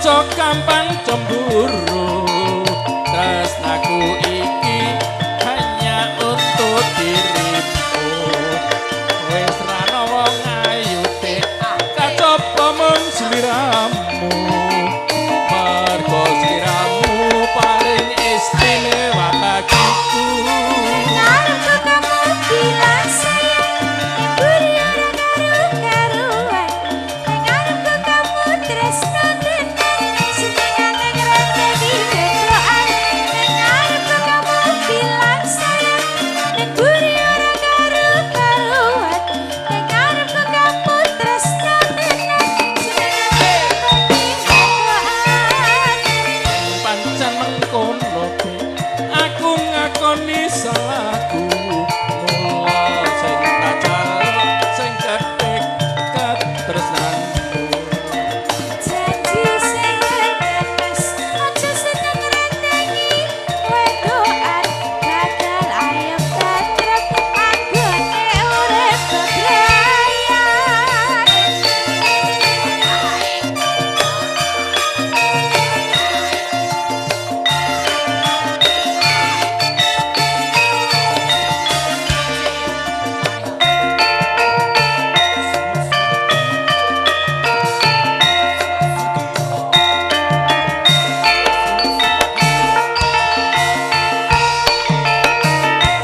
Ojo gampang cemburu, tresnaku iki hanya untuk dirimu. Wis ra ana wong ayu tek kacapa mung sliramu. Mergo sliramu paling istimewa bagiku. Arep kamu bilang sayang, buri ora karu-karuan. Ning arep kamu tresno tenan, senengane ngrene di wedokan. Ning arep kamu bilang sayang, buri ora karu-karuan. Ning arep kamu tresno tenan, senengane di wedokan. Pancen mengkono aku ngakoni salahku. Mula sing tajal sing cedhek katresnanku. Janji sing tetes, aja seneng ngrenteni wedokan. Bakal ayem tentrem, anggone urip bebrayan.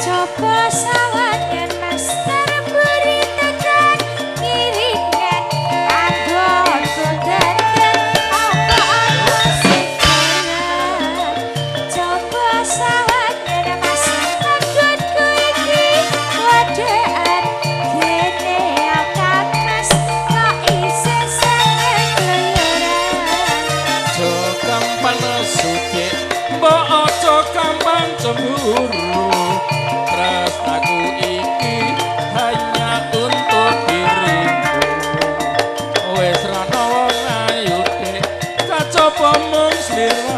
Coba sawangan master beri tekan ngiringan anggoto dandan apa ana sing kurang. Coba sawangan mas anggonku iki wadean kene akan mas kok isih seneng keluyuran. Aja gampang nesuke, mbok aja gampang cemburu. Tresnaku iki hanya untuk dirimu. Wis ra ana wong ayu tek kacapa mung sliramu.